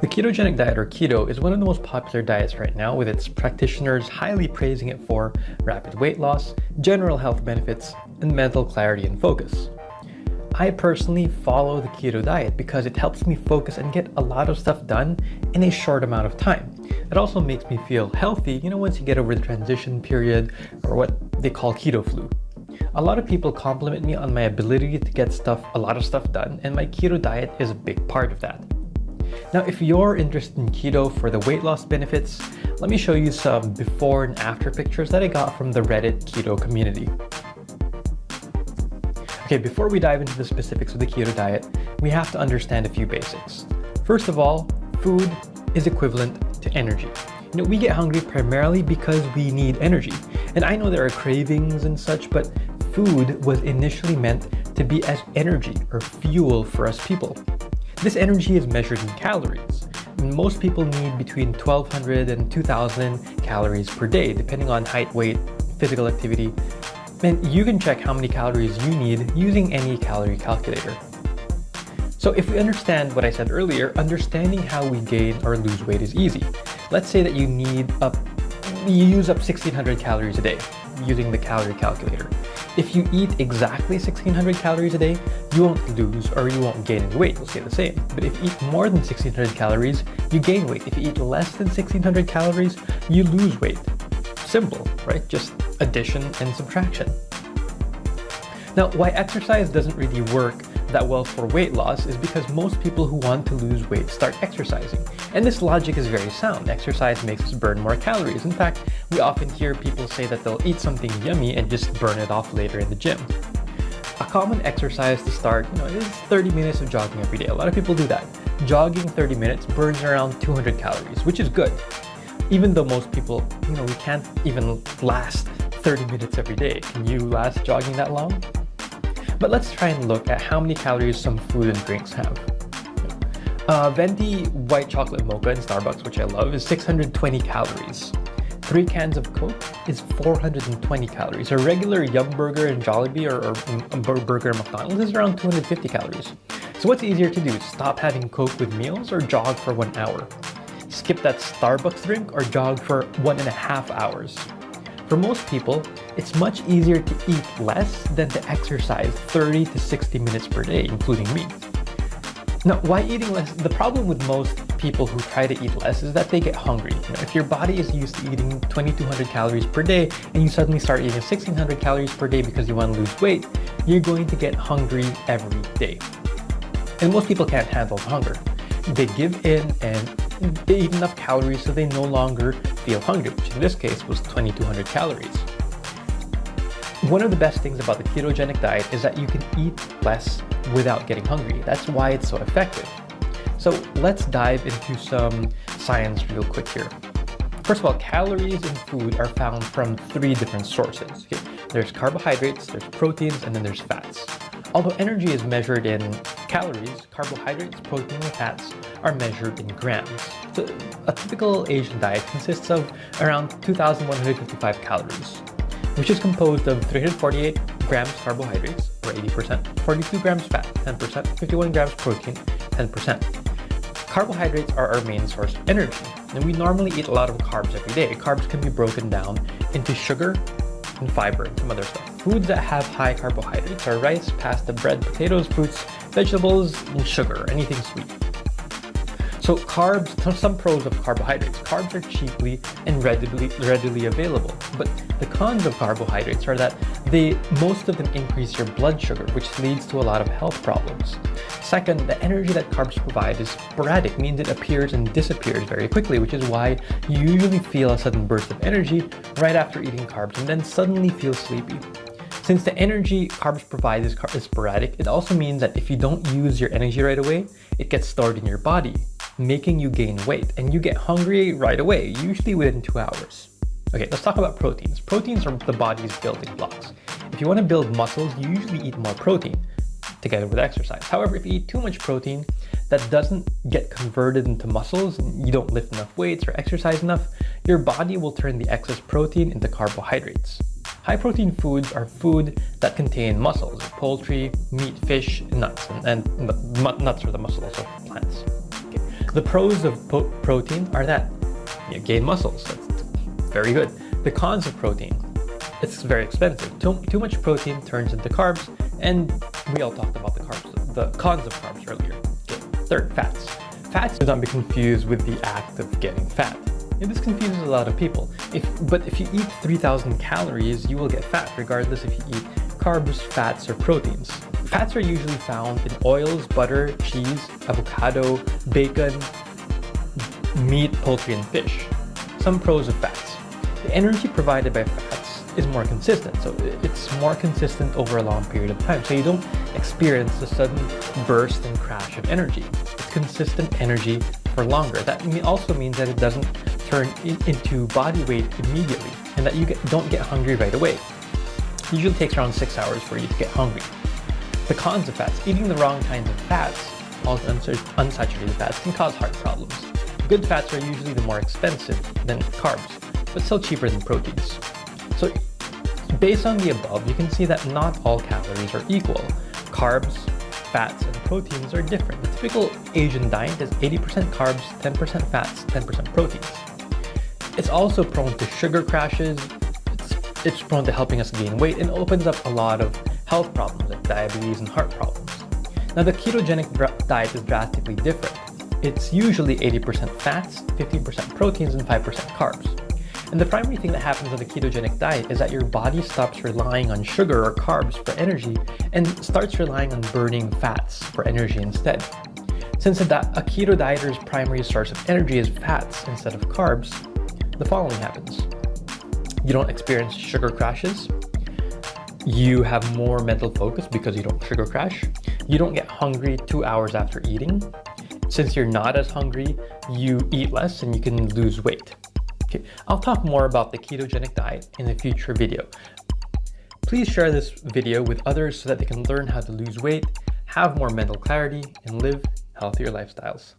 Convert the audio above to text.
The ketogenic diet, or keto, is one of the most popular diets right now, with its practitioners highly praising it for rapid weight loss, general health benefits, and mental clarity and focus. I personally follow the keto diet because it helps me focus and get a lot of stuff done in a short amount of time. It also makes me feel healthy, once you get over the transition period, or what they call keto flu. A lot of people compliment me on my ability to get a lot of stuff done, and my keto diet is a big part of that. Now, if you're interested in keto for the weight loss benefits, let me show you some before and after pictures that I got from the Reddit keto community. Okay, before we dive into the specifics of the keto diet, we have to understand a few basics. First of all, food is equivalent to energy. We get hungry primarily because we need energy. And I know there are cravings and such, but food was initially meant to be as energy or fuel for us people. This energy is measured in calories. Most people need between 1,200 and 2,000 calories per day, depending on height, weight, physical activity. And you can check how many calories you need using any calorie calculator. So if we understand what I said earlier, understanding how we gain or lose weight is easy. Let's say that you use up 1,600 calories a day using the calorie calculator. If you eat exactly 1,600 calories a day, you won't lose or you won't gain any weight. It'll stay the same. But if you eat more than 1,600 calories, you gain weight. If you eat less than 1,600 calories, you lose weight. Simple, right? Just addition and subtraction. Now, why exercise doesn't really work that well for weight loss is because most people who want to lose weight start exercising. And this logic is very sound. Exercise makes us burn more calories. In fact, we often hear people say that they'll eat something yummy and just burn it off later in the gym. A common exercise to start, is 30 minutes of jogging every day. A lot of people do that. Jogging 30 minutes burns around 200 calories, which is good. Even though most people, we can't even last 30 minutes every day. Can you last jogging that long? But let's try and look at how many calories some food and drinks have. Venti white chocolate mocha in Starbucks, which I love, is 620 calories. 3 cans of Coke is 420 calories. A regular Yum Burger in Jollibee or a burger in McDonald's is around 250 calories. So what's easier to do? Stop having Coke with meals or jog for 1 hour? Skip that Starbucks drink or jog for 1.5 hours? For most people, it's much easier to eat less than to exercise 30 to 60 minutes per day, including me. Now, why eating less? The problem with most people who try to eat less is that they get hungry. If your body is used to eating 2,200 calories per day and you suddenly start eating 1,600 calories per day because you want to lose weight, you're going to get hungry every day. And most people can't handle hunger. They give in and they eat enough calories so they no longer feel hungry, which in this case was 2,200 calories. One of the best things about the ketogenic diet is that you can eat less without getting hungry. That's why it's so effective. So let's dive into some science real quick here. First of all, calories in food are found from 3 different sources. Okay? There's carbohydrates, there's proteins, and then there's fats. Although energy is measured in calories, carbohydrates, protein, and fats are measured in grams. So a typical Asian diet consists of around 2,155 calories, which is composed of 348 grams carbohydrates, or 80%, 42 grams fat, 10%, 51 grams protein, 10%. Carbohydrates are our main source of energy, and we normally eat a lot of carbs every day. Carbs can be broken down into sugar and fiber and some other stuff. Foods that have high carbohydrates are rice, pasta, bread, potatoes, fruits, vegetables, and sugar, anything sweet. So carbs, some pros of carbohydrates. Carbs are cheaply and readily available, but the cons of carbohydrates are that most of them increase your blood sugar, which leads to a lot of health problems. Second, the energy that carbs provide is sporadic, means it appears and disappears very quickly, which is why you usually feel a sudden burst of energy right after eating carbs and then suddenly feel sleepy. Since the energy carbs provide is sporadic, it also means that if you don't use your energy right away, it gets stored in your body, making you gain weight, and you get hungry right away, usually within 2 hours. Okay, let's talk about proteins. Proteins are the body's building blocks. If you want to build muscles, you usually eat more protein together with exercise. However, if you eat too much protein that doesn't get converted into muscles, and you don't lift enough weights or exercise enough, your body will turn the excess protein into carbohydrates. High protein foods are food that contain muscles, poultry, meat, fish, and nuts. And nuts are the muscles of plants. Okay. The pros of protein are that you gain muscles. That's very good. The cons of protein, it's very expensive. Too much protein turns into carbs, and we all talked about the cons of carbs earlier. Okay. Third, fats. Fats do not be confused with the act of getting fat. And this confuses a lot of people. But if you eat 3,000 calories, you will get fat, regardless if you eat carbs, fats, or proteins. Fats are usually found in oils, butter, cheese, avocado, bacon, meat, poultry, and fish. Some pros of fats. The energy provided by fats is more consistent. So it's more consistent over a long period of time. So you don't experience the sudden burst and crash of energy. It's consistent energy for longer. That also means that it doesn't turn into body weight immediately, and that you don't get hungry right away. It usually takes around 6 hours for you to get hungry. The cons of fats. Eating the wrong kinds of fats, all unsaturated fats, can cause heart problems. Good fats are usually the more expensive than carbs, but still cheaper than proteins. So based on the above, you can see that not all calories are equal. Carbs, fats, and proteins are different. The typical Asian diet is 80% carbs, 10% fats, 10% proteins. It's also prone to sugar crashes, it's prone to helping us gain weight, and opens up a lot of health problems like diabetes and heart problems. Now, the ketogenic diet is drastically different. It's usually 80% fats, 15% proteins, and 5% carbs. And the primary thing that happens on the ketogenic diet is that your body stops relying on sugar or carbs for energy and starts relying on burning fats for energy instead. Since a keto dieter's primary source of energy is fats instead of carbs, the following happens. You don't experience sugar crashes. You have more mental focus because you don't sugar crash. You don't get hungry 2 hours after eating. Since you're not as hungry, you eat less and you can lose weight. Okay, I'll talk more about the ketogenic diet in a future video. Please share this video with others so that they can learn how to lose weight, have more mental clarity, and live healthier lifestyles.